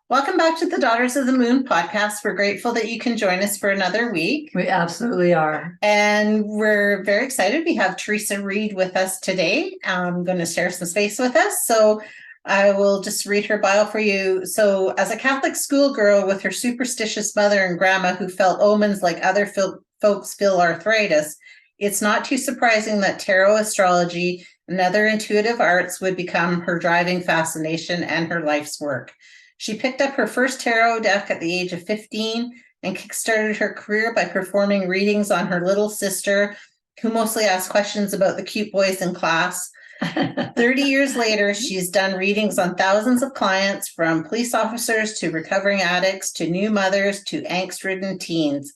Welcome back to the Daughters of the Moon podcast. We're grateful that you can join us for another week. We absolutely are. And we're very excited. We have Theresa Reed with us today. I'm going to share some space with us. So I will just read her bio for you. So as a Catholic schoolgirl with her superstitious mother and grandma who felt omens like other folks feel arthritis, it's not too surprising that tarot, astrology, and other intuitive arts would become her driving fascination and her life's work. She picked up her first tarot deck at the age of 15 and kickstarted her career by performing readings on her little sister, who mostly asked questions about the cute boys in class. 30 years later, she's done readings on thousands of clients, from police officers to recovering addicts to new mothers to angst-ridden teens.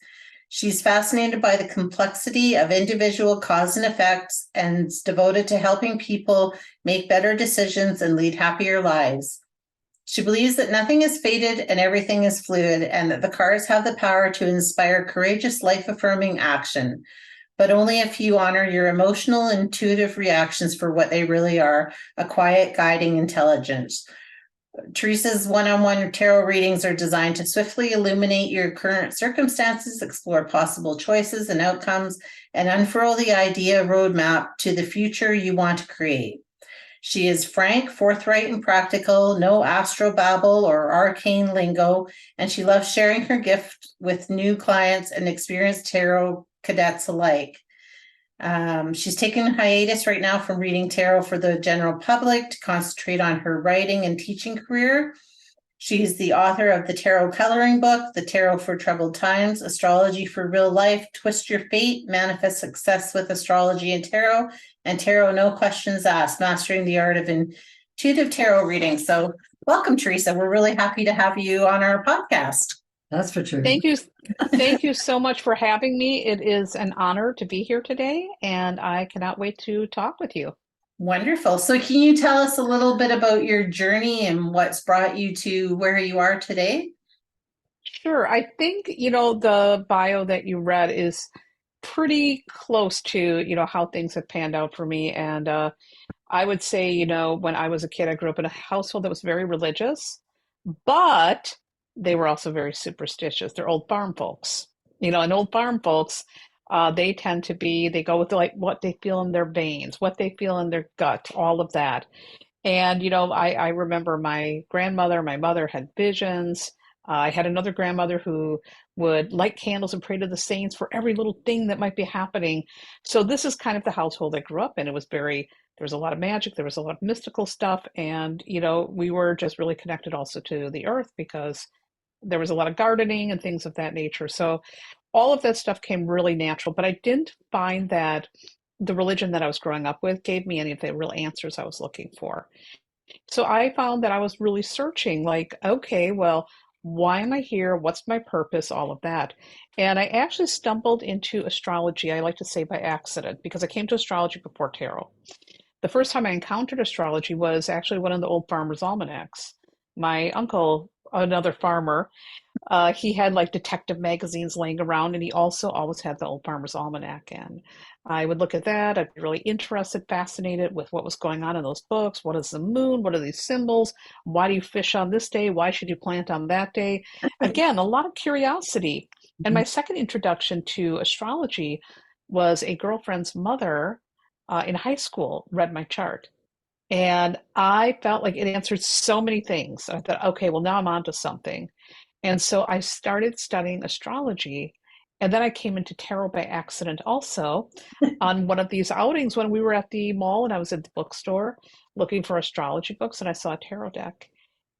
She's fascinated by the complexity of individual cause and effects and is devoted to helping people make better decisions and lead happier lives. She believes that nothing is fated and everything is fluid, and that the cards have the power to inspire courageous, life-affirming action. But only if you honor your emotional, intuitive reactions for what they really are, a quiet, guiding intelligence. Theresa's one-on-one tarot readings are designed to swiftly illuminate your current circumstances, explore possible choices and outcomes, and unfurl the idea roadmap to the future you want to create. She is frank, forthright, and practical, no astrobabble or arcane lingo, and she loves sharing her gift with new clients and experienced tarot cadets alike. She's taking a hiatus right now from reading tarot for the general public to concentrate on her writing and teaching career. She's the author of the Tarot Coloring Book, The Tarot for Troubled Times, Astrology for Real Life, Twist Your Fate, Manifest Success with Astrology and Tarot No Questions Asked, Mastering the Art of Intuitive Tarot Reading. So welcome, Theresa. We're really happy to have you on our podcast. That's for true. Thank you. Thank you so much for having me. It is an honor to be here today, and I cannot wait to talk with you. Wonderful. So can you tell us a little bit about your journey and what's brought you to where you are today? Sure. I think, the bio that you read is pretty close to, how things have panned out for me. And I would say, when I was a kid, I grew up in a household that was very religious, but they were also very superstitious. They're old farm folks, and old farm folks, they tend to be, they go with like what they feel in their veins, what they feel in their gut, all of that. And, I remember my grandmother, my mother had visions. I had another grandmother who would light candles and pray to the saints for every little thing that might be happening. So this is kind of the household I grew up in. It was there was a lot of magic, there was a lot of mystical stuff. And, we were just really connected also to the earth because there was a lot of gardening and things of that nature. So all of that stuff came really natural, but I didn't find that the religion that I was growing up with gave me any of the real answers I was looking for. So I found that I was really searching, like, okay, well, why am I here? What's my purpose? All of that. And I actually stumbled into astrology, I like to say by accident, because I came to astrology before tarot. The first time I encountered astrology was actually one of the old farmer's almanacs. My uncle, another farmer, he had like detective magazines laying around, and he also always had the Old Farmer's Almanac. And I would look at that. I'd be really interested, fascinated with what was going on in those books. What is the moon? What are these symbols? Why do you fish on this day? Why should you plant on that day? Again, a lot of curiosity. And my second introduction to astrology was a girlfriend's mother in high school read my chart. And I felt like it answered so many things. I thought, okay, well, now I'm on to something. And so I started studying astrology. And then I came into tarot by accident also on one of these outings when we were at the mall and I was at the bookstore looking for astrology books and I saw a tarot deck.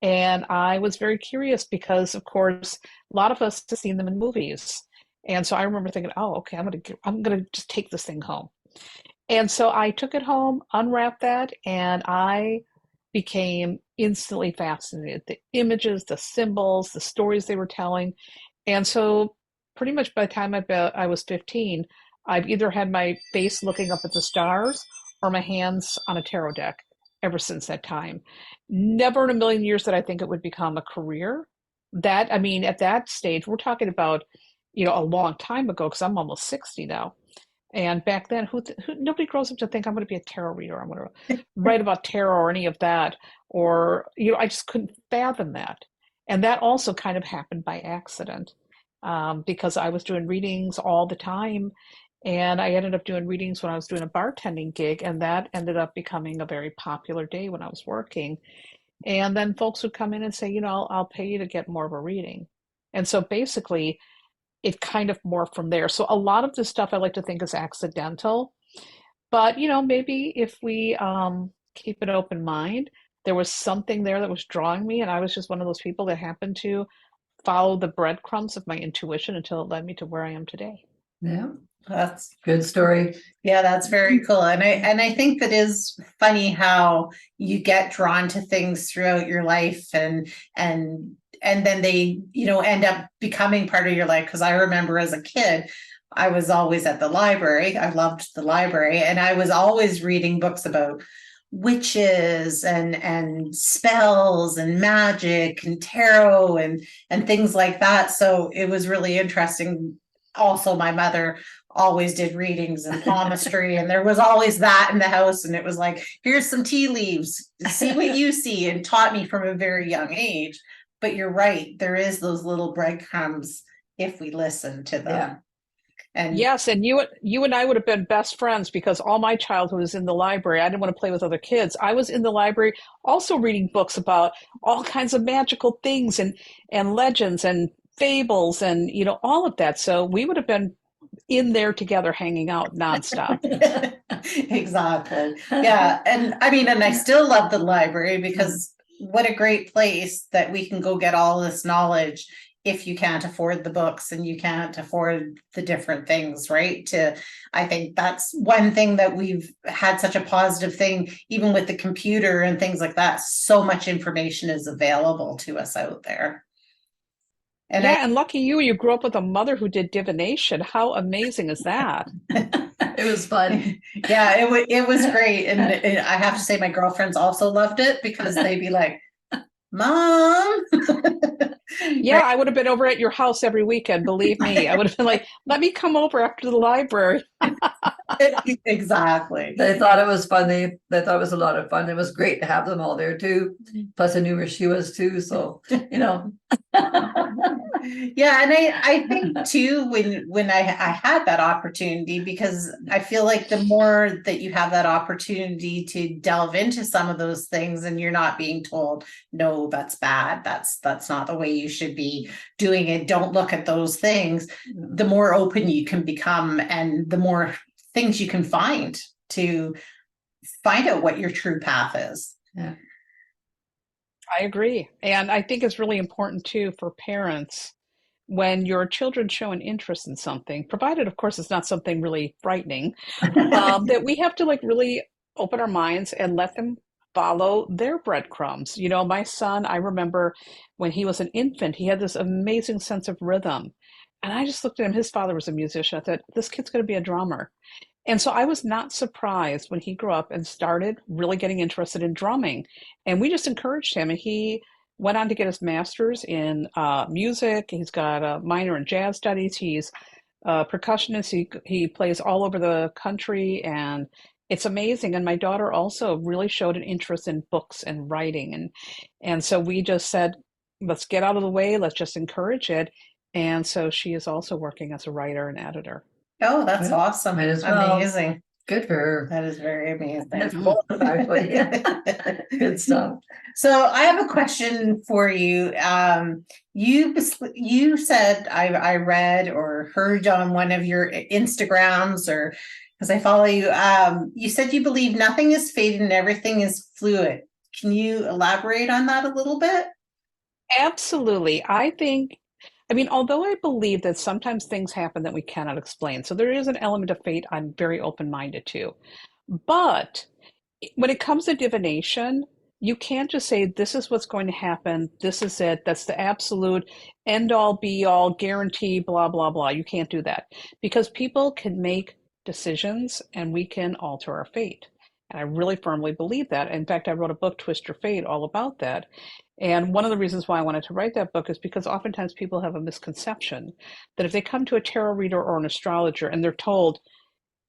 And I was very curious because, of course, a lot of us have seen them in movies. And so I remember thinking, oh, okay, I'm gonna just take this thing home. And so I took it home, unwrapped that, and I became instantly fascinated. The images, the symbols, the stories they were telling. And so pretty much by the time I was 15, I've either had my face looking up at the stars or my hands on a tarot deck ever since that time. Never in a million years did I think it would become a career. That, I mean, at that stage, we're talking about, a long time ago, because I'm almost 60 now. And back then, nobody grows up to think I'm going to be a tarot reader. I'm going to write about tarot or any of that. Or, I just couldn't fathom that. And that also kind of happened by accident, because I was doing readings all the time. And I ended up doing readings when I was doing a bartending gig, and that ended up becoming a very popular day when I was working. And then folks would come in and say, I'll pay you to get more of a reading. And so basically, it kind of morphed from there. So a lot of this stuff I like to think is accidental, but maybe if we keep an open mind, there was something there that was drawing me, and I was just one of those people that happened to follow the breadcrumbs of my intuition until it led me to where I am today. Yeah, That's good story. Yeah, that's very cool. And I think that is funny how you get drawn to things throughout your life, and then they, end up becoming part of your life. Because I remember as a kid, I was always at the library. I loved the library, and I was always reading books about witches and spells and magic and tarot and things like that. So it was really interesting. Also, my mother always did readings and palmistry, and there was always that in the house, and it was like, here's some tea leaves, see what you see, and taught me from a very young age. But you're right, there is those little breadcrumbs if we listen to them. Yeah. And yes, and you and I would have been best friends, because all my childhood was in the library. I didn't want to play with other kids. I was in the library also reading books about all kinds of magical things and legends and fables and all of that. So we would have been in there together hanging out nonstop. exactly. Yeah. And I mean, and I still love the library, because what a great place that we can go get all this knowledge if you can't afford the books and you can't afford the different things, right? I think that's one thing that we've had such a positive thing, even with the computer and things like that. So much information is available to us out there. And Yeah, and lucky you grew up with a mother who did divination. How amazing is that? It was fun. Yeah, it was great. And I have to say, my girlfriends also loved it, because they'd be like, Mom. Yeah, I would have been over at your house every weekend, believe me. I would have been like, let me come over after the library. Exactly. They thought it was fun. They thought it was a lot of fun. It was great to have them all there too. Plus I knew where she was too. So, Yeah, and I think too, when I had that opportunity, because I feel like the more that you have that opportunity to delve into some of those things, and you're not being told, no, that's bad, that's not the way you should be doing it, don't look at those things, the more open you can become, and the more things you can find to find out what your true path is. Yeah. I agree. And I think it's really important too for parents, when your children show an interest in something, provided, of course, it's not something really frightening, that we have to really open our minds and let them follow their breadcrumbs. My son, I remember when he was an infant, he had this amazing sense of rhythm. And I just looked at him. His father was a musician. I thought, this kid's going to be a drummer. And so I was not surprised when he grew up and started really getting interested in drumming. And we just encouraged him. And he went on to get his master's in music. He's got a minor in jazz studies. He's a percussionist. He plays all over the country, and it's amazing. And my daughter also really showed an interest in books and writing. And so we just said, let's get out of the way. Let's just encourage it. And so she is also working as a writer and editor. Oh, that's awesome. Might as well. Amazing. Good for her. That is very amazing. That's cool, actually. Good stuff. So I have a question for you. You said, I read or heard on one of your Instagrams, or because I follow you, you said you believe nothing is fate and everything is fluid. Can you elaborate on that a little bit? Absolutely. Although I believe that sometimes things happen that we cannot explain, so there is an element of fate I'm very open-minded to. But when it comes to divination, you can't just say, this is what's going to happen, this is it, that's the absolute end-all, be-all, guarantee, blah, blah, blah. You can't do that, because people can make decisions and we can alter our fate. And I really firmly believe that. In fact, I wrote a book, Twist Your Fate, all about that. And one of the reasons why I wanted to write that book is because oftentimes people have a misconception that if they come to a tarot reader or an astrologer and they're told,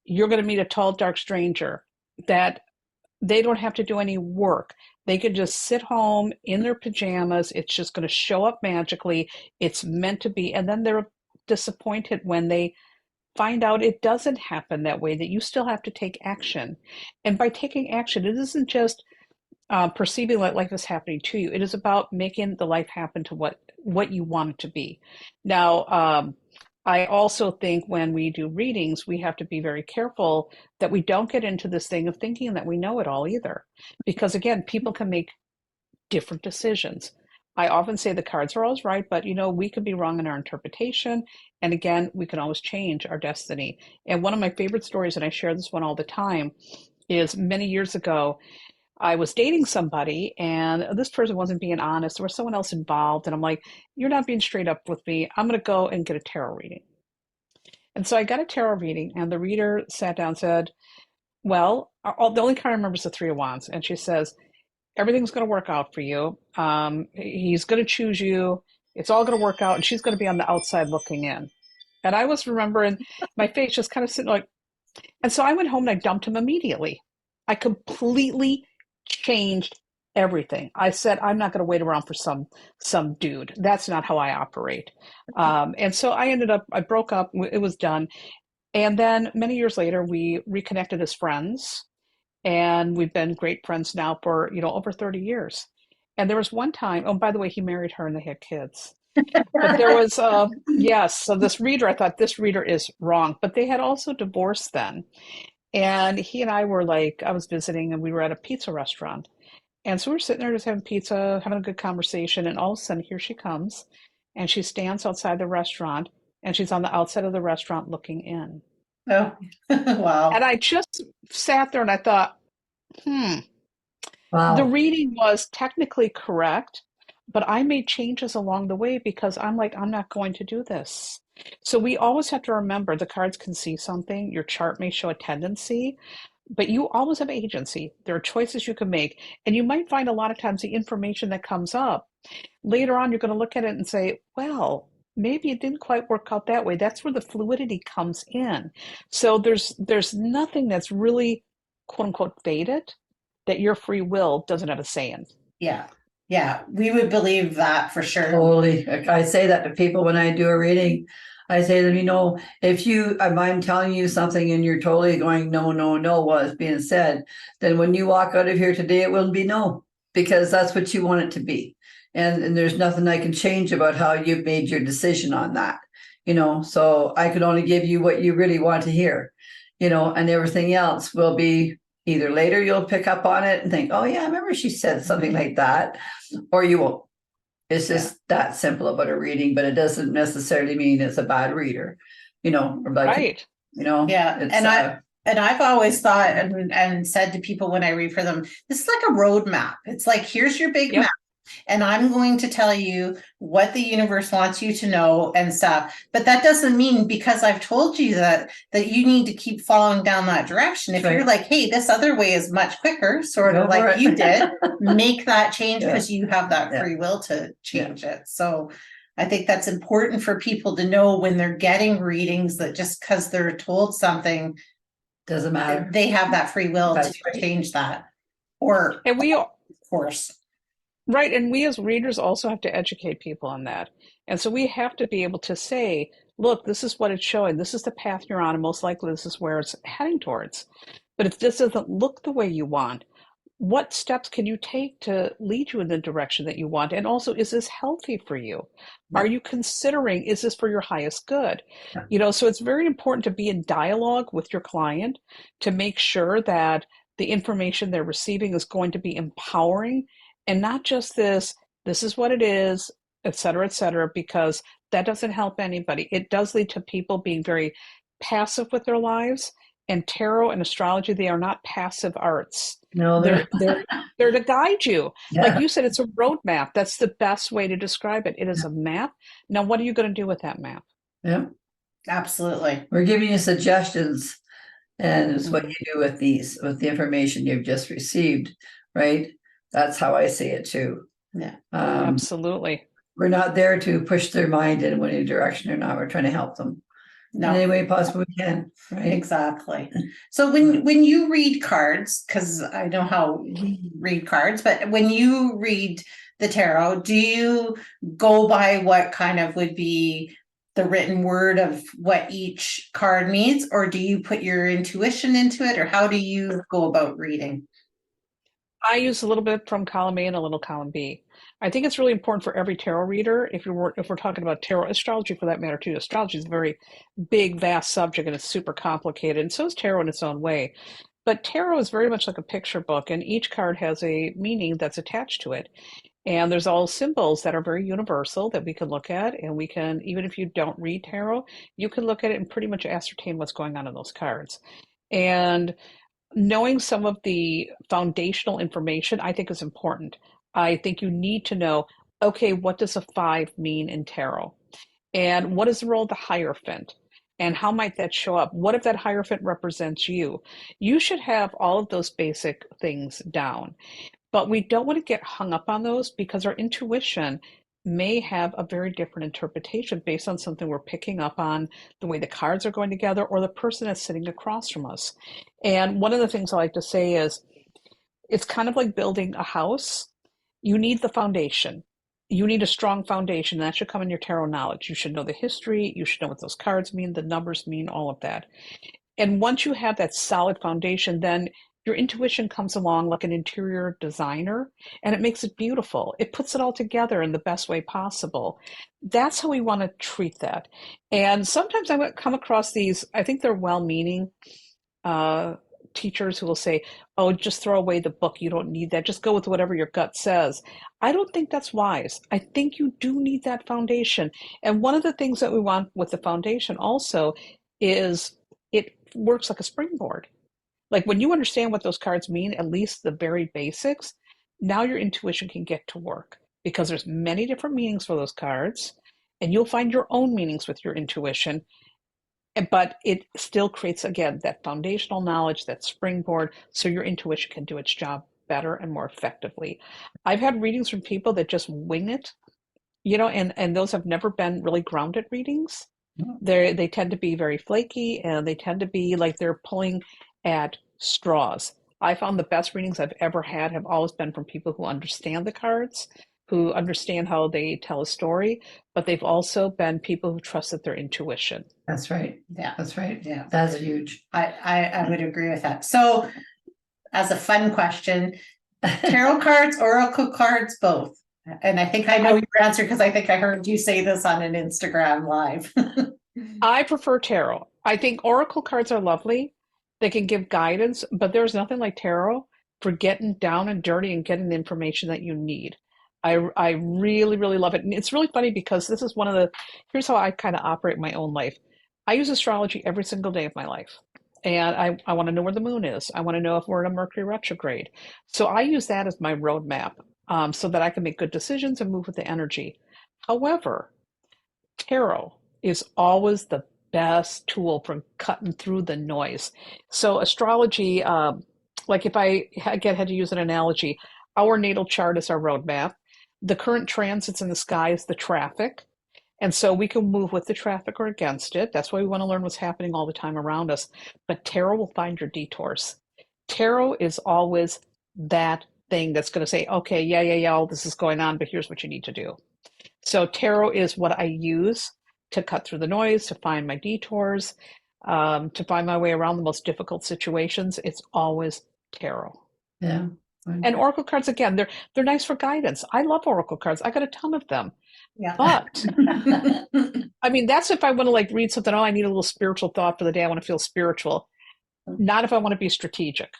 you're going to meet a tall, dark stranger, that they don't have to do any work, They could just sit home in their pajamas. It's just going to show up magically. It's meant to be. And then they're disappointed when they find out it doesn't happen that way, that you still have to take action. And by taking action, it isn't just perceiving that life is happening to you. It is about making the life happen to what you want it to be. Now, I also think when we do readings, we have to be very careful that we don't get into this thing of thinking that we know it all either. Because again, people can make different decisions. I often say the cards are always right, but we could be wrong in our interpretation. And again, we can always change our destiny. And one of my favorite stories, and I share this one all the time, is many years ago, I was dating somebody and this person wasn't being honest. There was someone else involved. And I'm like, you're not being straight up with me. I'm going to go and get a tarot reading. And so I got a tarot reading, and the reader sat down and said, well, the only card I remember is the Three of Wands. And she says, everything's going to work out for you. He's going to choose you. It's all going to work out. And she's going to be on the outside looking in. And I was remembering my face just kind of sitting like, and so I went home and I dumped him immediately. I completely changed everything. I said, I'm not going to wait around for some dude. That's not how I operate. And so I broke up. It was done. And then many years later, we reconnected as friends. And we've been great friends now for, over 30 years. And there was one time, oh, by the way, he married her and they had kids. But there was, yes, so this reader, I thought this reader is wrong. But they had also divorced then. And he and I were like, I was visiting and we were at a pizza restaurant. And so we're sitting there just having pizza, having a good conversation. And all of a sudden, here she comes. And she stands outside the restaurant. And she's on the outside of the restaurant looking in. Oh, wow. And I just sat there and I thought, the Wow. reading was technically correct, but I made changes along the way because I'm like, I'm not going to do this. So we always have to remember the cards can see something. Your chart may show a tendency, but you always have agency. There are choices you can make. And you might find a lot of times the information that comes up later on, you're going to look at it and say, well, maybe it didn't quite work out that way. That's where the fluidity comes in. So there's nothing that's really quote unquote fated that your free will doesn't have a say in. Yeah. Yeah. We would believe that for sure. Totally. I say that to people when I do a reading. I say to them, if I'm telling you something and you're totally going, no, no, no, what is being said, then when you walk out of here today, it will be no, because that's what you want it to be. And there's nothing I can change about how you've made your decision on that, so I can only give you what you really want to hear, and everything else will be either later you'll pick up on it and think, oh yeah, I remember she said something like that, or you won't. It's just that simple about a reading, but it doesn't necessarily mean it's a bad reader, or like, right. Yeah. And I've always thought and said to people when I read for them, this is like a roadmap. It's like, here's your big map. And I'm going to tell you what the universe wants you to know and stuff. But that doesn't mean because I've told you that you need to keep following down that direction. If you're like, hey, this other way is much quicker, sort of like you did, make that change because you have that free will to change it. So I think that's important for people to know when they're getting readings, that just because they're told something doesn't matter. They have that free will to change that. And we, of course. Right. And we as readers also have to educate people on that. And so we have to be able to say, look, this is what it's showing. This is the path you're on. And most likely this is where it's heading towards. But if this doesn't look the way you want, what steps can you take to lead you in the direction that you want? And also, is this healthy for you? Are you considering, is this for your highest good? So it's very important to be in dialogue with your client to make sure that the information they're receiving is going to be empowering. And not just this is what it is, et cetera, because that doesn't help anybody. It does lead to people being very passive with their lives. And tarot and astrology, they are not passive arts. No, they're to guide you. Yeah. Like you said, it's a roadmap. That's the best way to describe it. It is a map. Now, what are you going to do with that map? Yeah, absolutely. We're giving you suggestions, and it's what you do with the information you've just received, right? That's how I see it too. Yeah, absolutely. We're not there to push their mind in any direction or not. We're trying to help them, in any way possible we can, right? Exactly. So when you read cards, because I know how we read cards, but when you read the tarot, do you go by what kind of would be the written word of what each card means, or do you put your intuition into it, or how do you go about reading? I use a little bit from column A and a little column B. I think it's really important for every tarot reader, if we're talking about tarot astrology for that matter too. Astrology is a very big, vast subject and it's super complicated, and so is tarot in its own way. But tarot is very much like a picture book, and each card has a meaning that's attached to it. And there's all symbols that are very universal that we can look at, and we can, even if you don't read tarot, you can look at it and pretty much ascertain what's going on in those cards. And knowing some of the foundational information, I think, is important. I think you need to know, okay, what does a five mean in tarot? And what is the role of the Hierophant? And how might that show up? What if that Hierophant represents you? You should have all of those basic things down. But we don't want to get hung up on those because our intuition may have a very different interpretation based on something we're picking up on, the way the cards are going together, or the person that's sitting across from us. And one of the things I like to say is it's kind of like building a house. You need the foundation. You need a strong foundation. That should come in your tarot knowledge. You should know the history. You should know what those cards mean, the numbers mean, all of that. And once you have that solid foundation, then your intuition comes along like an interior designer and it makes it beautiful. It puts it all together in the best way possible. That's how we want to treat that. And sometimes I come across these, I think they're well meaning teachers who will say, oh, just throw away the book. You don't need that. Just go with whatever your gut says. I don't think that's wise. I think you do need that foundation. And one of the things that we want with the foundation also is it works like a springboard. Like when you understand what those cards mean, at least the very basics, now your intuition can get to work because there's many different meanings for those cards and you'll find your own meanings with your intuition. But it still creates, again, that foundational knowledge, that springboard, so your intuition can do its job better and more effectively. I've had readings from people that just wing it, and those have never been really grounded readings. They tend to be very flaky and they tend to be like they're pulling at straws. I found the best readings I've ever had have always been from people who understand the cards, who understand how they tell a story, but they've also been people who trusted their intuition. That's right. Yeah. That's right. Yeah. That's huge. I would agree with that. So as a fun question, tarot cards, oracle cards, both. And I think I know your answer because I think I heard you say this on an Instagram live. I prefer tarot. I think oracle cards are lovely. They can give guidance, but there's nothing like tarot for getting down and dirty and getting the information that you need. I really, really love it. And it's really funny because this is here's how I kind of operate my own life. I use astrology every single day of my life. And I want to know where the moon is. I want to know if we're in a Mercury retrograde. So I use that as my roadmap so that I can make good decisions and move with the energy. However, tarot is always the best tool for cutting through the noise. So astrology, like if I again had to use an analogy, our natal chart is our roadmap. The current transits in the sky is the traffic. And so we can move with the traffic or against it. That's why we want to learn what's happening all the time around us. But tarot will find your detours. Tarot is always that thing that's going to say, okay, yeah, all this is going on, but here's what you need to do. So tarot is what I use to cut through the noise, to find my detours, to find my way around the most difficult situations. It's always tarot. Yeah. And oracle cards, again, they're nice for guidance. I love oracle cards. I got a ton of them. Yeah. But I mean, that's if I want to like read something. Oh, I need a little spiritual thought for the day. I want to feel spiritual. Not if I want to be strategic.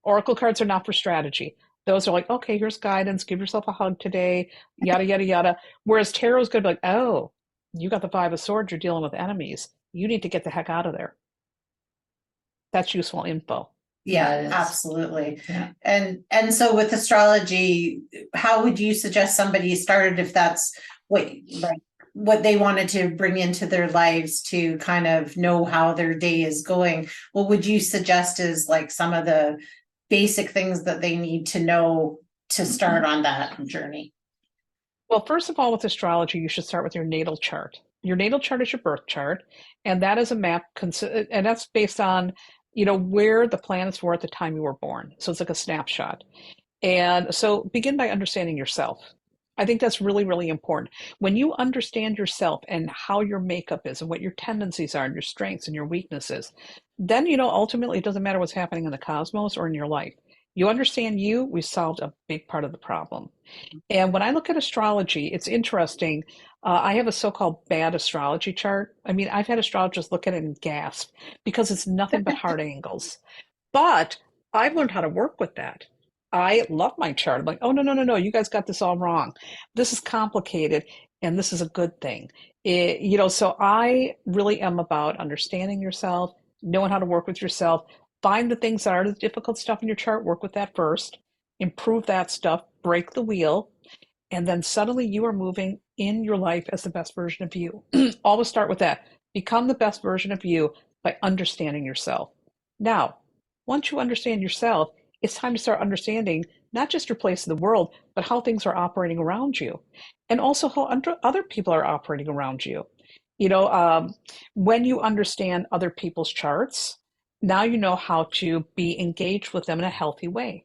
Oracle cards are not for strategy. Those are like, okay, here's guidance. Give yourself a hug today. Yada yada yada. Whereas tarot is going to be like, oh, you got the Five of Swords. You're dealing with enemies. You need to get the heck out of there. That's useful info. Yeah, absolutely. Yeah. And so with astrology, how would you suggest somebody started if that's what they wanted to bring into their lives to kind of know how their day is going? What would you suggest is like some of the basic things that they need to know to start on that journey? Well, first of all, with astrology, you should start with your natal chart. Your natal chart is your birth chart, and that is a map, and that's based on, where the planets were at the time you were born. So it's like a snapshot. And so begin by understanding yourself. I think that's really, really important. When you understand yourself and how your makeup is and what your tendencies are and your strengths and your weaknesses, then, ultimately it doesn't matter what's happening in the cosmos or in your life. You understand you, we solved a big part of the problem. And when I look at astrology, it's interesting. I have a so-called bad astrology chart. I mean, I've had astrologers look at it and gasp because it's nothing but hard angles. But I've learned how to work with that. I love my chart. I'm like, oh, no, no, no, no, you guys got this all wrong. This is complicated, and this is a good thing. So I really am about understanding yourself, knowing how to work with yourself, find the things that are the difficult stuff in your chart, work with that first, improve that stuff, break the wheel, and then suddenly you are moving in your life as the best version of you. Always start with that. Become the best version of you by understanding yourself. Now, once you understand yourself, it's time to start understanding not just your place in the world, but how things are operating around you, and also how other people are operating around you. You know, um, when you understand other people's charts, now you know how to be engaged with them in a healthy way.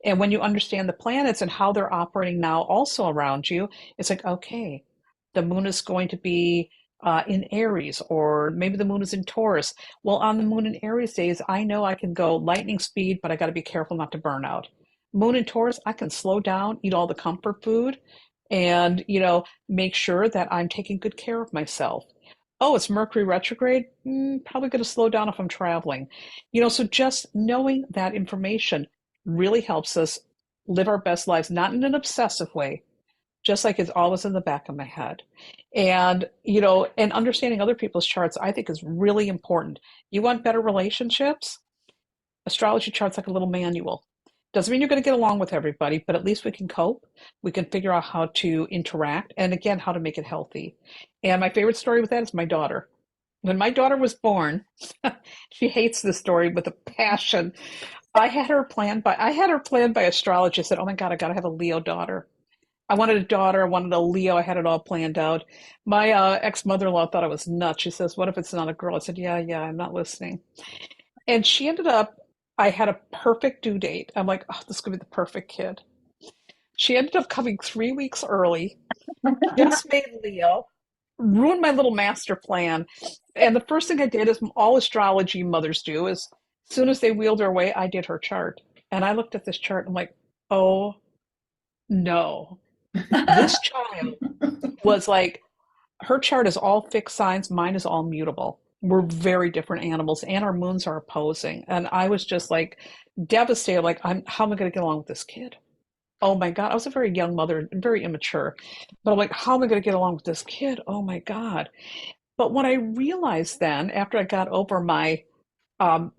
And when you understand the planets and how they're operating now also around you, it's like, okay, the moon is going to be in Aries, or maybe the moon is in Taurus. Well, on the moon in Aries days, I know I can go lightning speed, but I got to be careful not to burn out. Moon in Taurus, I can slow down, eat all the comfort food, and, make sure that I'm taking good care of myself. Oh, it's Mercury retrograde. Probably going to slow down if I'm traveling. So just knowing that information really helps us live our best lives, not in an obsessive way, just like it's always in the back of my head. And understanding other people's charts, I think is really important. You want better relationships? Astrology chart's like a little manual. Doesn't mean you're going to get along with everybody, but at least we can cope. We can figure out how to interact and again, how to make it healthy. And my favorite story with that is my daughter. When my daughter was born, she hates this story with a passion. I had her planned by astrology. I said, "Oh my God, I gotta have a Leo daughter." I wanted a daughter. I wanted a Leo. I had it all planned out. My ex-mother-in-law thought I was nuts. She says, "What if it's not a girl?" I said, "Yeah, yeah, I'm not listening." And she ended up. I had a perfect due date. I'm like, "Oh, this is gonna be the perfect kid." She ended up coming 3 weeks early. Just made Leo, ruined my little master plan. And the first thing I did is all astrology mothers do is as soon as they wheeled her away, I did her chart. And I looked at this chart and I'm like, oh no. This child was like, her chart is all fixed signs, mine is all mutable. We're very different animals and our moons are opposing. And I was just like devastated, like, how am I going to get along with this kid? Oh my God. I was a very young mother and very immature. But I'm like, how am I going to get along with this kid? Oh my God. But what I realized then, after I got over my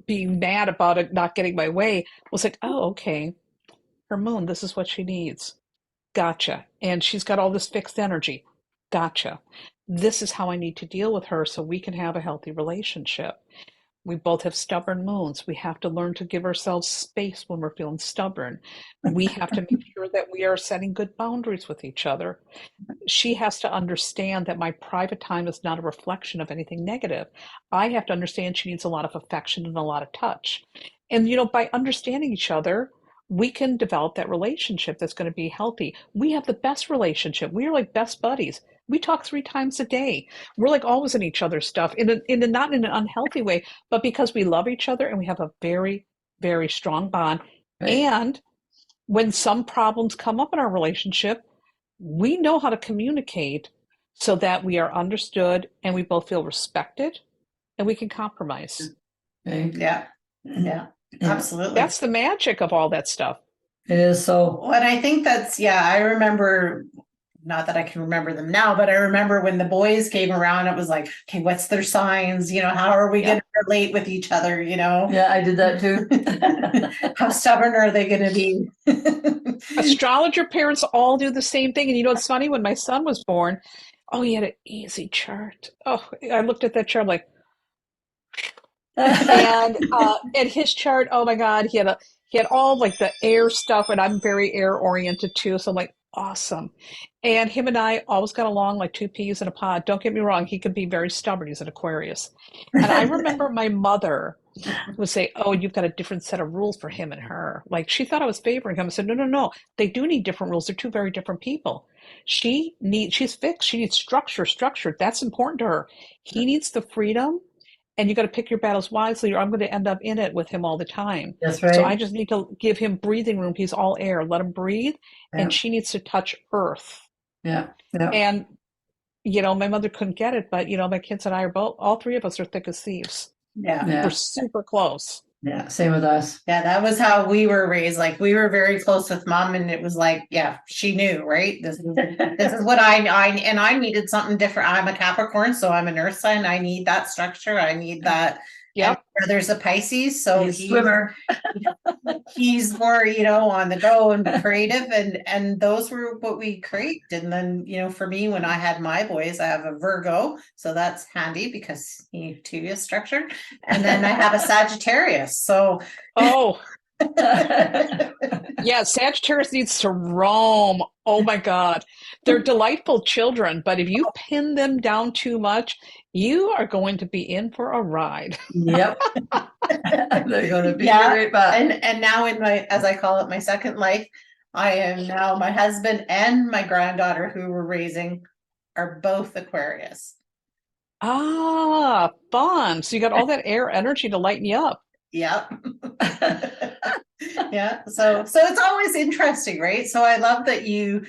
being mad about it not getting my way, was like, oh, okay, her moon, this is what she needs. Gotcha. And she's got all this fixed energy. Gotcha. This is how I need to deal with her so we can have a healthy relationship. We both have stubborn moons. We have to learn to give ourselves space when we're feeling stubborn. We have to make sure that we are setting good boundaries with each other. She has to understand that my private time is not a reflection of anything negative. I have to understand she needs a lot of affection and a lot of touch. And, by understanding each other, we can develop that relationship that's going to be healthy. We have the best relationship. We are like best buddies. We talk 3 times a day. We're like always in each other's stuff in a not in an unhealthy way, but because we love each other and we have a very, very strong bond. Right. And when some problems come up in our relationship, we know how to communicate so that we are understood and we both feel respected and we can compromise. Okay. Yeah, yeah, Yeah. absolutely. That's the magic of all that stuff. It is so. Well, and I think I remember, not that I can remember them now, but I remember when the boys came around, it was like, okay, what's their signs? How are we going to relate with each other? Yeah, I did that too. How stubborn are they going to be? Astrologer parents all do the same thing. And it's funny, when my son was born, oh, he had an easy chart. Oh, I looked at that chart, I'm like, and his chart, oh my God, he had all like the air stuff, and I'm very air oriented too. So I'm like, awesome. And him and I always got along like two peas in a pod. Don't get me wrong, he could be very stubborn. He's an Aquarius. And I remember my mother would say, "Oh, you've got a different set of rules for him and her." Like she thought I was favoring him. I said, "No, no, no. They do need different rules. They're two very different people. She's fixed. She needs structure, structure. That's important to her. He needs the freedom, and you got to pick your battles wisely, or I'm going to end up in it with him all the time. That's So right. I just need to give him breathing room. He's all air. Let him breathe, Yeah, and she needs to touch earth." yeah, yeah, And my mother couldn't get it, but my kids and I are both, all three of us are thick as thieves. Yeah. We're yeah, super close. yeah. Same with us. Yeah, that was how we were raised. Like we were very close with mom, and it was like, yeah, she knew, right? This is what I needed something different. I'm a Capricorn, so I'm an earth sign. I need that structure. I need that. And Yep. my brother's a Pisces, so He's a swimmer. he's more, on the go and creative, and those were what we craved. And then, for me, when I had my boys, I have a Virgo, so that's handy because he too is structured. And then I have a Sagittarius. So Oh, yeah, Sagittarius needs to roam. Oh my God. They're delightful children, but if you pin them down too much, you are going to be in for a ride. Yep. They're going to be Yeah, right back. and now in my, as I call it, my second life, I am now, my husband and my granddaughter who we're raising are both Aquarius. Ah, fun. So you got all that air energy to lighten you up. Yep. Yeah. So it's always interesting, right? So I love that you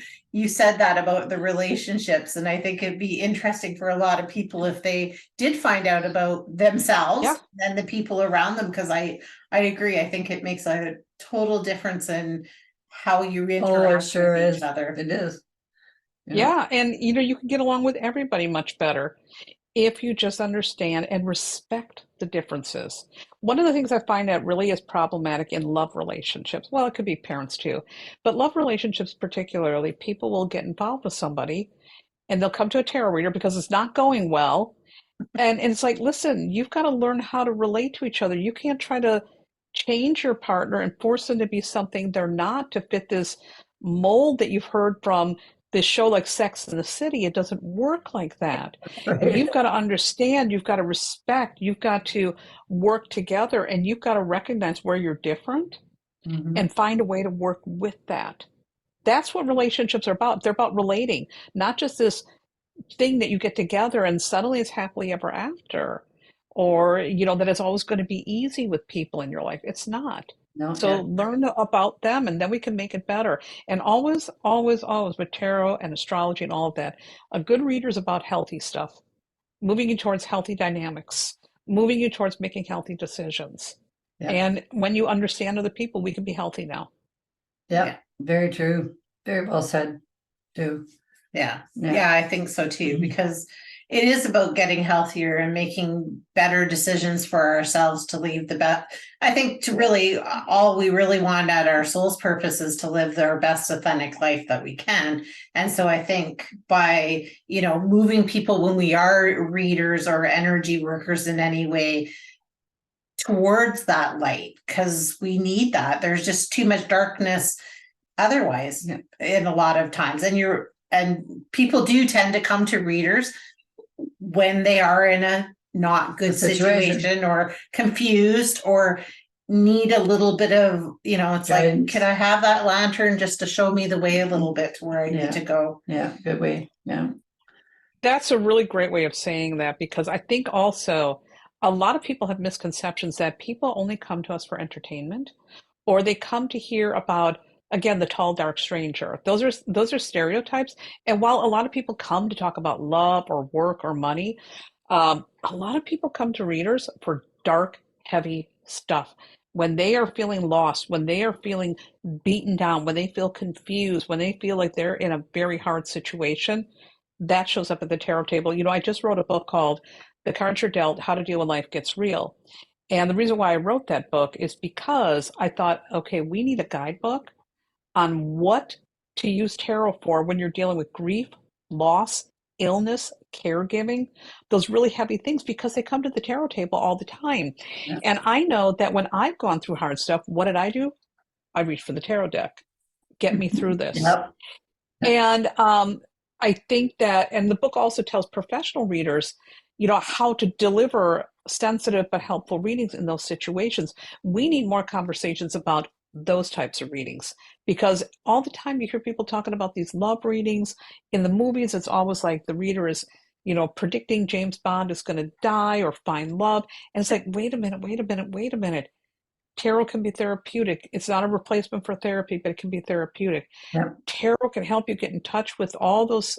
said that about the relationships, and I think it'd be interesting for a lot of people if they did find out about themselves Yeah. and the people around them, because I agree. I think it makes a total difference in how you Oh, interact it sure with each is. other. It is. Yeah, and you can get along with everybody much better if you just understand and respect the differences. One of the things I find that really is problematic in love relationships, well, it could be parents too, but love relationships particularly, people will get involved with somebody and they'll come to a tarot reader because it's not going well. And it's like, listen, you've got to learn how to relate to each other. You can't try to change your partner and force them to be something they're not to fit this mold that you've heard from this show like Sex in the City. It doesn't work like that. Right. You've got to understand, you've got to respect, you've got to work together, and you've got to recognize where you're different Mhm. and find a way to work with that. That's what relationships are about. They're about relating, not just this thing that you get together and suddenly it's happily ever after, or that it's always going to be easy with people in your life. It's not. No, So yeah, learn about them and then we can make it better. And always, always, always with tarot and astrology and all of that, a good reader is about healthy stuff, moving you towards healthy dynamics, moving you towards making healthy decisions. yeah, And when you understand other people, we can be healthy now. yeah. Very true. Very well said, too. Yeah. Yeah. Yeah, I think so too, Mhm. because it is about getting healthier and making better decisions for ourselves to leave the best. I think to really, all we really want at our soul's purpose is to live our best authentic life that we can. And so I think by, moving people when we are readers or energy workers in any way towards that light, because we need that. There's just too much darkness otherwise Yeah. in a lot of times. And people do tend to come to readers when they are in a not good situation or confused or need a little bit of, it's Guidance. like, can I have that lantern just to show me the way a little bit to where I Yeah. need to go? Yeah, good way. Yeah. That's a really great way of saying that because I think also a lot of people have misconceptions that people only come to us for entertainment or they come to hear about, again, the tall dark stranger. Those are stereotypes. And while a lot of people come to talk about love or work or money, a lot of people come to readers for dark, heavy stuff. When they are feeling lost, when they are feeling beaten down, when they feel confused, when they feel like they're in a very hard situation, that shows up at the tarot table. I just wrote a book called The Cards You're Dealt, How to Deal When Life Gets Real. And the reason why I wrote that book is because I thought, okay, we need a guidebook on what to use tarot for when you're dealing with grief, loss, illness, caregiving, those really heavy things, because they come to the tarot table all the time. Yeah. And I know that when I've gone through hard stuff, what did I do? I reached for the tarot deck. Get me through this. Yep. And I think that, and the book also tells professional readers, how to deliver sensitive but helpful readings in those situations. We need more conversations about those types of readings, because all the time you hear people talking about these love readings. In the movies, it's always like the reader is, predicting James Bond is going to die or find love. And it's like, wait a minute, wait a minute, wait a minute. Tarot can be therapeutic. It's not a replacement for therapy, but it can be therapeutic. Yeah. Tarot can help you get in touch with all those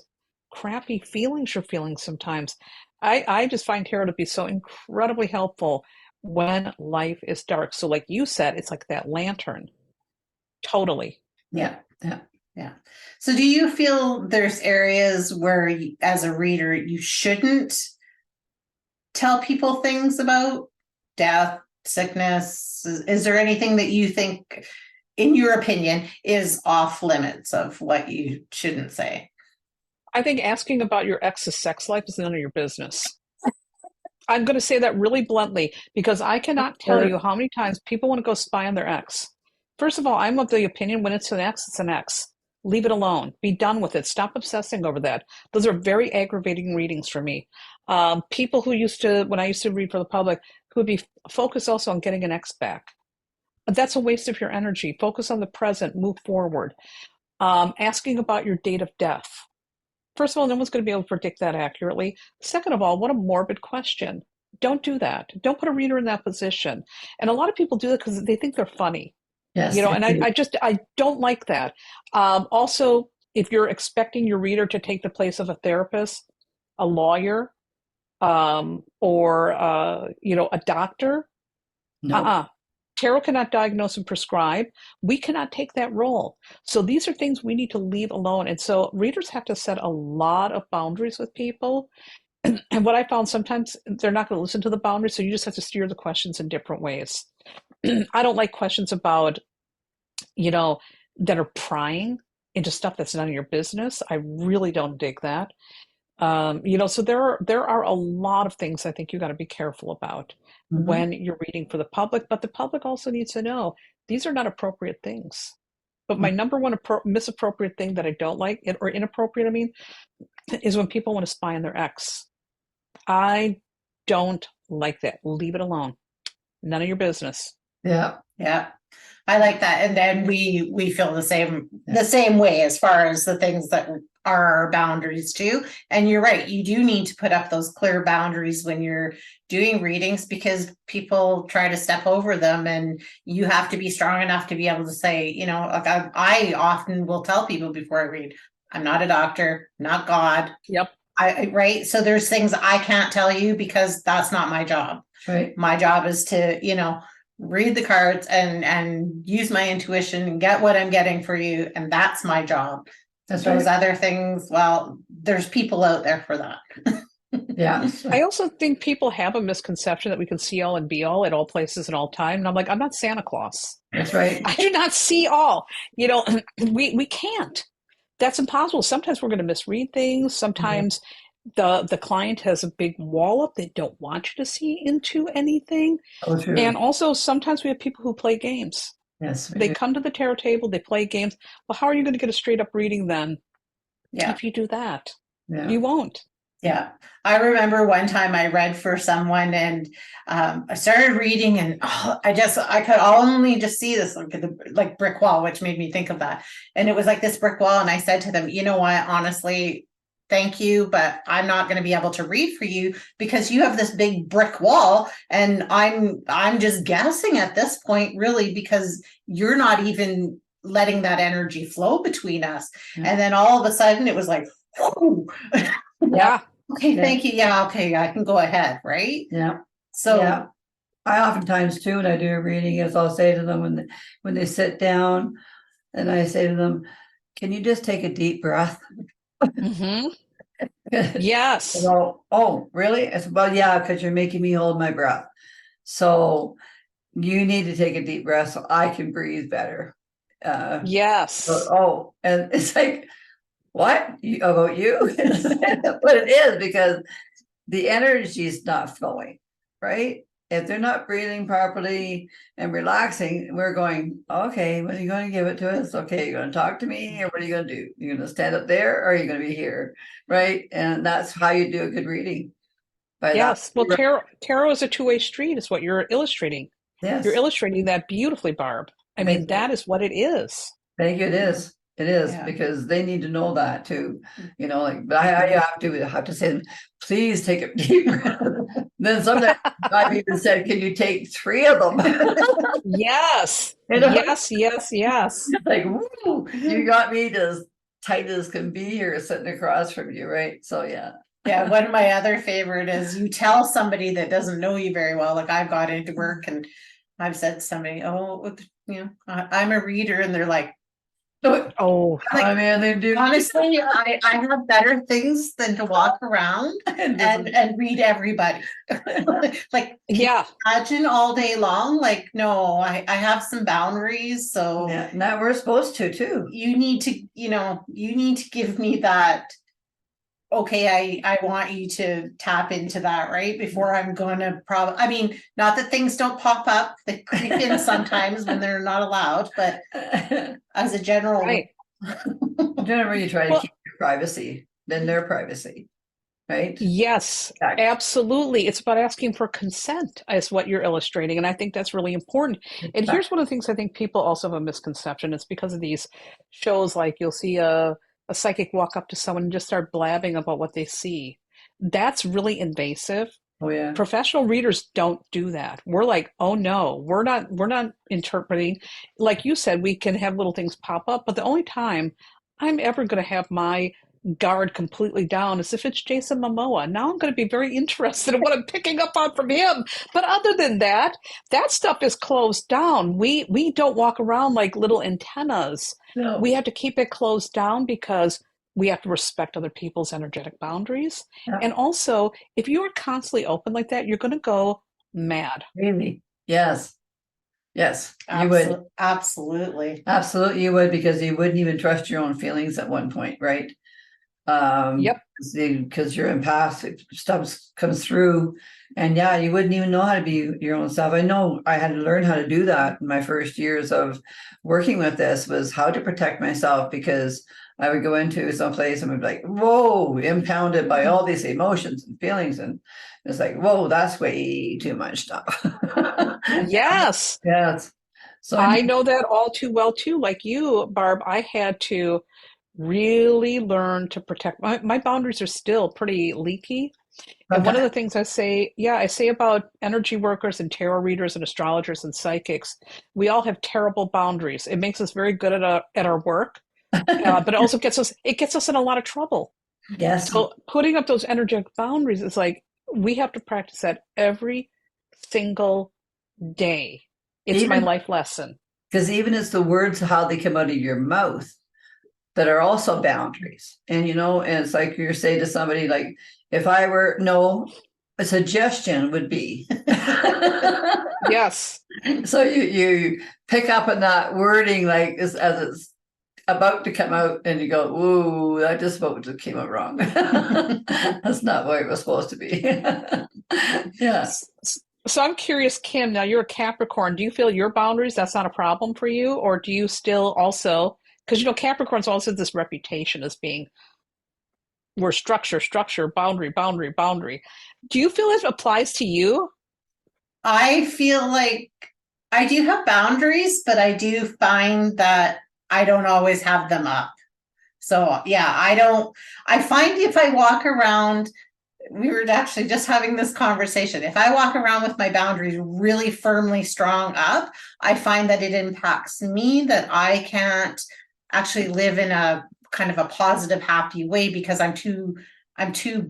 crappy feelings you're feeling sometimes. I just find tarot to be so incredibly helpful when life is dark. So like you said, it's like that lantern. Totally. Yeah. Yeah. Yeah. So do you feel there's areas where as a reader, you shouldn't tell people things about death, sickness? Is there anything that you think, in your opinion, is off limits of what you shouldn't say? I think asking about your ex's sex life is none of your business. I'm going to say that really bluntly, because I cannot tell you how many times people want to go spy on their ex. First of all, I'm of the opinion when it's an ex, it's an ex. Leave it alone. Be done with it. Stop obsessing over that. Those are very aggravating readings for me. People who when I used to read for the public, who would be focused also on getting an ex back. That's a waste of your energy. Focus on the present, move forward. Asking about your date of death. First of all, no one's going to be able to predict that accurately. Second of all, what a morbid question. Don't do that. Don't put a reader in that position. And a lot of people do that because they think they're funny. Yes. And I don't like that. Also, if you're expecting your reader to take the place of a therapist, a lawyer, or a doctor, No. Tarot cannot diagnose and prescribe. We cannot take that role. So these are things we need to leave alone. And so readers have to set a lot of boundaries with people. And what I found, sometimes they're not going to listen to the boundaries. So you just have to steer the questions in different ways. I don't like questions about, that are prying into stuff that's none of your business. I really don't dig that. So there are a lot of things I think you got to be careful about when you're reading for the public, but the public also needs to know these are not appropriate things. But my number one misappropriate thing that I don't like, or inappropriate, I mean, is when people want to spy on their ex. I don't like that. Leave it alone. None of your business. Yeah. Yeah. I like that. And then we feel the same way as far as the things that are our boundaries too. And you're right, you do need to put up those clear boundaries when you're doing readings, because people try to step over them, and you have to be strong enough to be able to say, like I often will tell people before I read, I'm not a doctor, not God. Yep. Right. So there's things I can't tell you because that's not my job. Right. My job is to, read the cards and use my intuition and get what I'm getting for you. And that's my job. That's Those right. other things, well, there's people out there for that. Yeah. I also think people have a misconception that we can see all and be all at all places and all time. And I'm like, I'm not Santa Claus. That's right. I do not see all. We can't. That's impossible. Sometimes we're going to misread things. Sometimes the client has a big wall up. They don't want you to see into anything. Oh, true. And also sometimes we have people who play games. Yes. They come to the tarot table, they play games. Well, how are you going to get a straight up reading then? Yeah. If you do that, Yeah. you won't. Yeah. I remember one time I read for someone, and I started reading, and I could only just see this like brick wall, which made me think of that. And it was like this brick wall. And I said to them, you know what, honestly, thank you, but I'm not going to be able to read for you because you have this big brick wall, and I'm just guessing at this point, really, because you're not even letting that energy flow between us. Yeah. And then all of a sudden it was like, whoo. Yeah. Okay, Yeah. thank you. Yeah, okay, I can go ahead, right? Yeah. So Yeah. I oftentimes too, when I do a reading, is I'll say to them when they sit down, and I say to them, can you just take a deep breath? Mm-hmm. Yes. They go, oh, really? I said, well, yeah, because you're making me hold my breath. So you need to take a deep breath so I can breathe better. Yes. And it's like, what about you? But it is, because the energy is not flowing, right? if they're not breathing properly and relaxing, we're going, okay, when are you going to give it to us? Okay, you're going to talk to me, or what are you going to do? You're going to stand up there, or are you going to be here? Right. And that's how you do a good reading. By that. Yes. Well, tarot is a two-way street, is what you're illustrating. You're Yes. illustrating that beautifully, Barb. I mean, that is what it is. Thank you. It is. It is, Yeah. because they need to know that too. You know, like, but I have to say, please take a deep breath. Then sometimes I've even said, can you take 3 of them? Yes. You know? Yes. Like, woo, you got me as tight as can be here sitting across from you, right? So yeah. Yeah, one of my other favorite is you tell somebody that doesn't know you very well, like I've got into work and I've said to somebody, oh, you know, I'm a reader, and they're like, Oh, like, I mean, they do. honestly, I have better things than to walk around and read everybody. Like, yeah. imagine all day long, like, no, I have some boundaries, so Yeah, now we're supposed to too. you need to, you need to give me that. Okay, I want you to tap into that, right? Before I'm gonna I mean, not that things don't pop up, they creep in sometimes when they're not allowed, but as a general. Right. Generally, you try to Well, keep your privacy, then their privacy, right? yes, Exactly. absolutely. It's about asking for consent, is what you're illustrating. And I think that's really important. And here's one of the things I think people also have a misconception. It's because of these shows, like you'll see a psychic walk up to someone and just start blabbing about what they see. That's really invasive. Oh yeah. Professional readers don't do that. We're like, oh no, we're not interpreting. Like you said, we can have little things pop up, but the only time I'm ever going to have my guard completely down is if it's Jason Momoa. Now I'm going to be very interested in what I'm picking up on from him. But other than that, that stuff is closed down. We don't walk around like little antennas. No. We have to keep it closed down because we have to respect other people's energetic boundaries. Yeah. And also, if you are constantly open like that, you're going to go mad. Really? Yes. Yes, you would. Absolutely. Absolutely, you would, because you wouldn't even trust your own feelings at one point, right? Yep. Because your empath stuff comes through, and yeah, you wouldn't even know how to be your own self. I know I had to learn how to do that in my first years of working with this, was how to protect myself, because I would go into some place and would be like, whoa, impounded by all these emotions and feelings, and it's like, whoa, that's way too much stuff. Yes. Yes. So I know that all too well too. Like you, Barb, I had to really learn to protect my boundaries are still pretty leaky. And one of the things I say about energy workers and tarot readers and astrologers and psychics, we all have terrible boundaries. It makes us very good at our work, but it also gets us in a lot of trouble. yes. So putting up those energetic boundaries is like we have to practice that every single day. It's my life lesson. Because even it's the words, how they come out of your mouth, that are also boundaries. And and it's like you're saying to somebody, like, if I were, no, a suggestion would be. Yes. So you pick up on that wording, like as it's about to come out, and you go, ooh, that just about came out wrong. That's not what it was supposed to be. Yes. So I'm curious, Kim, now you're a Capricorn. Do you feel your boundaries, that's not a problem for you? Or do you still also, because Capricorn's also this reputation as being, we're structure, boundary. Do you feel it applies to you? I feel like I do have boundaries, but I do find that I don't always have them up. So yeah, I find if I walk around, we were actually just having this conversation. If I walk around with my boundaries really firmly strong up, I find that it impacts me, that I can't actually live in a kind of a positive, happy way, because I'm too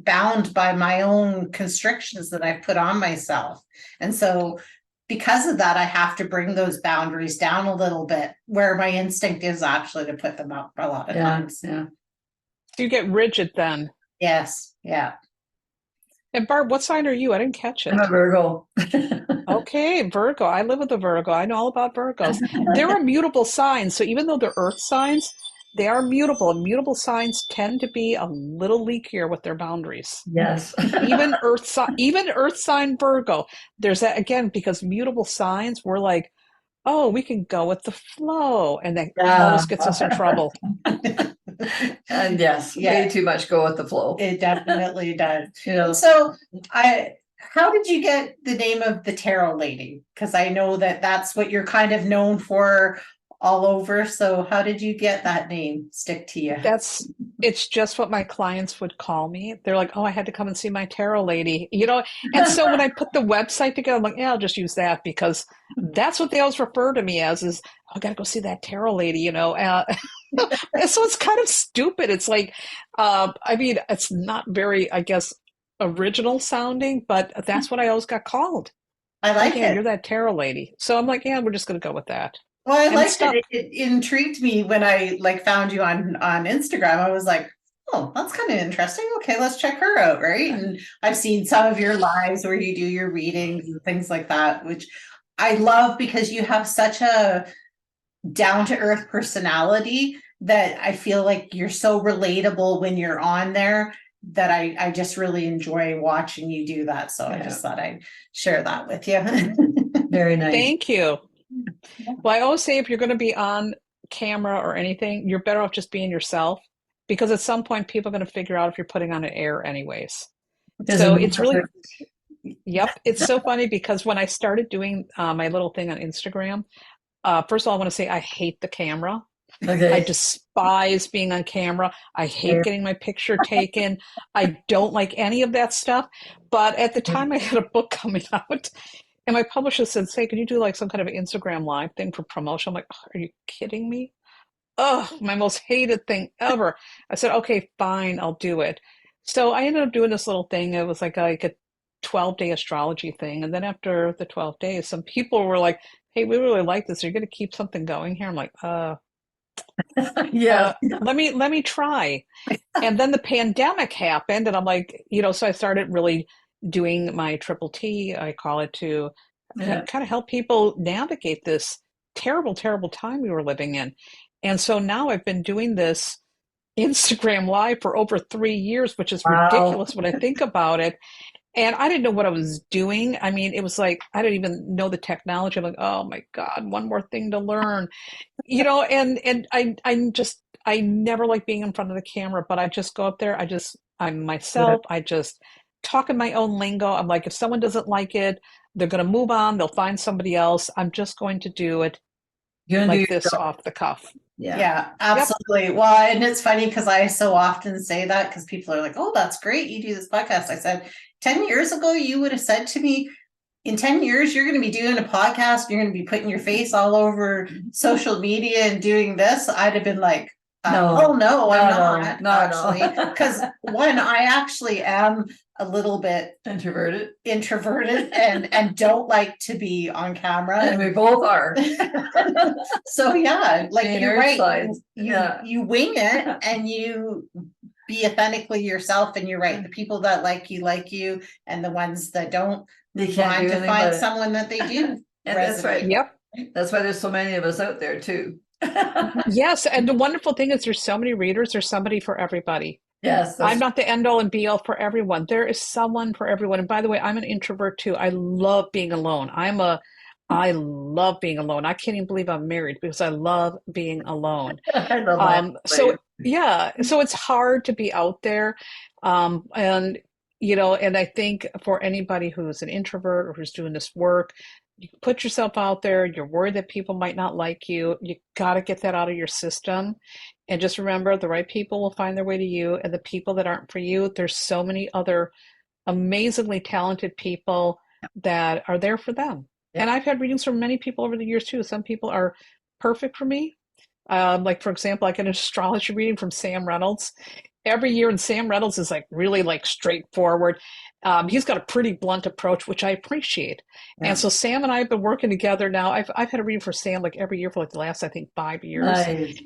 bound by my own constrictions that I've put on myself. And so because of that, I have to bring those boundaries down a little bit, where my instinct is actually to put them up a lot of times. Yeah. Do you get rigid then? Yes. Yeah. And Barb, what sign are you? I didn't catch it. I'm a Virgo. Okay, Virgo. I live with a Virgo. I know all about Virgos. They're immutable signs. So even though they're earth signs, they are mutable. Mutable signs tend to be a little leakier with their boundaries. Yes. Even Earth sign Virgo. There's that again because mutable signs. We're like, oh, we can go with the flow, and that Yeah. always gets us in trouble. And yes, Yeah. way too much go with the flow. It definitely does. You know, So how did you get the name of the Tarot Lady? Because I know that that's what you're kind of known for all over. So how did you get that name stick to you? It's just what my clients would call me. They're like, oh, I had to come and see my tarot lady, you know? And so when I put the website together, I'm like, yeah, I'll just use that because that's what they always refer to me as is, oh, I got to go see that tarot lady, you know? So it's kind of stupid. It's like, I mean, it's not very, I guess, original sounding, but that's what I always got called. I like yeah, it. you're that tarot lady. So I'm like, yeah, we're just going to go with that. Well, I And liked stuff. it. It intrigued me when I like found you on Instagram. I was like, oh, that's kind of interesting. Okay, let's check her out, right? And I've seen some of your lives where you do your readings and things like that, which I love because you have such a down to earth personality that I feel like you're so relatable when you're on there that I just really enjoy watching you do that. So I just thought I'd share that with you. very nice. Thank you. Well, I always say if you're going to be on camera or anything, you're better off just being yourself because at some point people are going to figure out if you're putting on an air anyways. So it's really, yep. It's so funny because when I started doing my little thing on Instagram, first of all, I want to say I hate the camera. Okay. I despise being on camera. I hate getting my picture taken. I don't like any of that stuff. But at the time I had a book coming out and my publisher said, say, can you do like some kind of Instagram live thing for promotion? I'm like, oh, are you kidding me? Oh, my most hated thing ever. I said, okay, fine, I'll do it. So I ended up doing this little thing. It was like a 12-day astrology thing. And then after the 12 days, some people were like, hey, we really like this. Are you going to keep something going here? I'm like, yeah. let me try. And then the pandemic happened and I'm like, you know, so I started really doing my triple T, I call it, to kind of help people navigate this terrible, terrible time we were living in. And so now I've been doing this Instagram live for over 3 years, which is ridiculous when I think about it. And I didn't know what I was doing. I mean, it was like, I didn't even know the technology. I'm like, oh my God, one more thing to learn, you know, and I never like being in front of the camera, but I just go up there. I'm myself. I just talk in my own lingo. I'm like, if someone doesn't like it, they're going to move on. They'll find somebody else. I'm just going to do it like this off the cuff. Yeah, absolutely. Yep. Well, and it's funny because I so often say that because people are like, oh, that's great. You do this podcast. I said, 10 years ago, you would have said to me, in 10 years, you're going to be doing a podcast. You're going to be putting your face all over social media and doing this. I'd have been like, I'm not actually. Because one, I actually am a little bit introverted and don't like to be on camera. And we both are. So yeah, like you're right. You wing it and you be authentically yourself, and you're right. The people that like you, and the ones that don't, they can't find someone that they do. And that's right. Yep. That's why there's so many of us out there too. Yes, and the wonderful thing is there's so many readers, there's somebody for everybody. Yes. I'm not the end all and be all for everyone. There is someone for everyone. And by the way, I'm an introvert too. I love being alone. I love being alone. I can't even believe I'm married because I love being alone. I love so it's hard to be out there. And you know, and I think for anybody who's an introvert or who's doing this work, you put yourself out there, you're worried that people might not like you. You got to get that out of your system. And just remember, the right people will find their way to you. And the people that aren't for you, there's so many other amazingly talented people that are there for them. Yeah. And I've had readings from many people over the years too. Some people are perfect for me. Like, for example, I get an astrology reading from Sam Reynolds every year. And Sam Reynolds is like really like straightforward. He's got a pretty blunt approach, which I appreciate. Yeah. And so Sam and I have been working together now. I've had a reading for Sam like every year for like the last, I think, 5 years. Nice.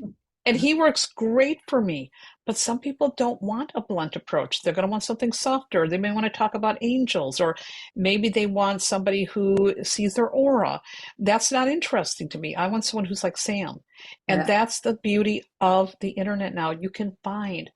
And he works great for me. But some people don't want a blunt approach. They're going to want something softer. They may want to talk about angels, or maybe they want somebody who sees their aura. That's not interesting to me. I want someone who's like Sam. And Yeah. that's the beauty of the internet now. You can find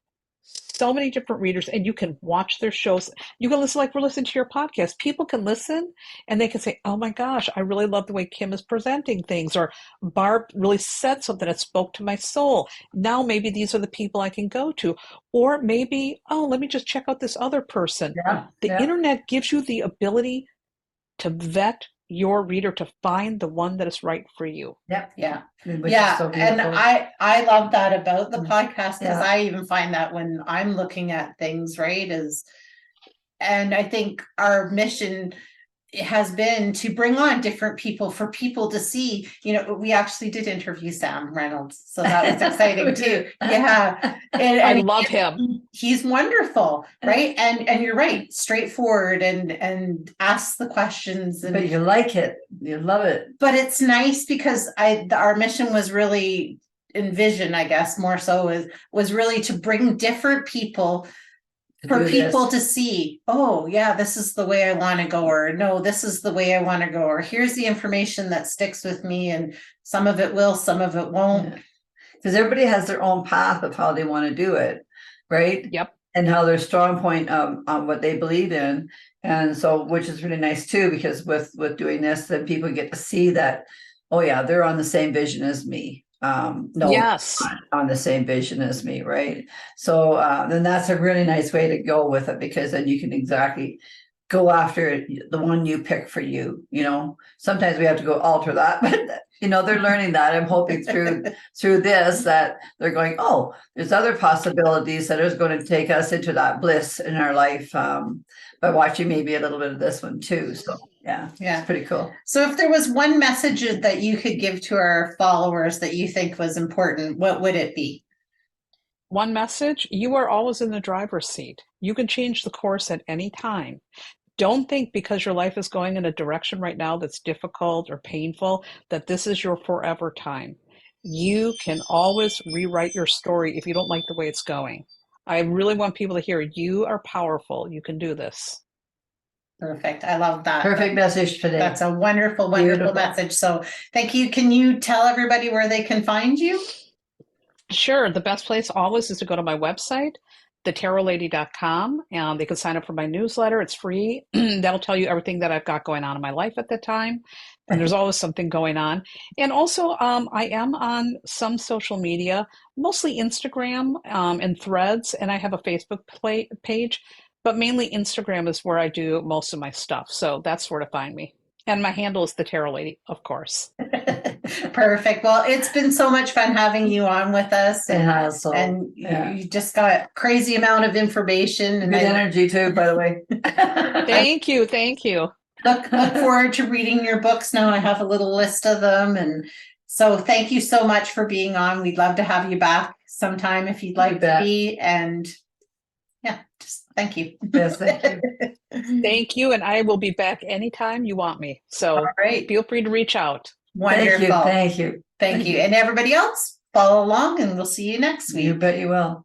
so many different readers and you can watch their shows. You can listen like we're listening to your podcast. People can listen and they can say, oh my gosh, I really love the way Kim is presenting things, or Barb really said something that spoke to my soul. Now maybe these are the people I can go to. Or maybe, oh, let me just check out this other person. Yeah. The internet gives you the ability to vet your reader, to find the one that is right for you. Yep. Yeah. Which Yeah. is so And beautiful. I love that about the podcast, because Yeah. I even find that when I'm looking at things, right, and I think our mission has been to bring on different people for people to see. We actually did interview Sam Reynolds, so that was exciting too. Yeah. I love him. He's wonderful, right? And you're right, straightforward and ask the questions, But and you like it, you love it. but it's nice because our mission was really envision, I guess, more so was really to bring different people for people to see, oh yeah, this is the way I want to go, or no, this is the way I want to go, or here's the information that sticks with me, and some of it will, some of it won't. Because everybody has their own path of how they want to do it, right? Yep. And how their strong point on what they believe in. And so, which is really nice too, because with doing this, then people get to see that, oh yeah, they're on the same vision as me. No, Yes. on the same vision as me, right? So then that's a really nice way to go with it, because then you can exactly go after the one you pick for you. Sometimes we have to go alter that, but they're learning that. I'm hoping through this that they're going, oh, there's other possibilities that is going to take us into that bliss in our life, by watching maybe a little bit of this one too. So yeah, it's pretty cool. So if there was one message that you could give to our followers that you think was important, what would it be? One message: you are always in the driver's seat. You can change the course at any time. Don't think because your life is going in a direction right now that's difficult or painful that this is your forever time. You can always rewrite your story if you don't like the way it's going. I really want people to hear you are powerful. You can do this. Perfect. I love that. Perfect message today. That's a wonderful, wonderful message. So thank you. Can you tell everybody where they can find you? Sure. The best place always is to go to my website, thetarotlady.com, and they can sign up for my newsletter. It's free. That'll tell you everything that I've got going on in my life at the time. And there's always something going on. And also, I am on some social media, mostly Instagram and Threads, and I have a Facebook page, but mainly Instagram is where I do most of my stuff. So that's where to find me. And my handle is the Tarot Lady, of course. Perfect. Well, it's been so much fun having you on with us. And you just got crazy amount of information. And good energy too, by the way. Thank you. Thank you. Look forward to reading your books now. I have a little list of them. And so thank you so much for being on. We'd love to have you back sometime if you'd like to be. And yeah, just thank you. Yes, thank you. Thank you. And I will be back anytime you want me. So feel free to reach out. Wonderful. Thank you. Thank you. And everybody else, follow along and we'll see you next week. You bet you will.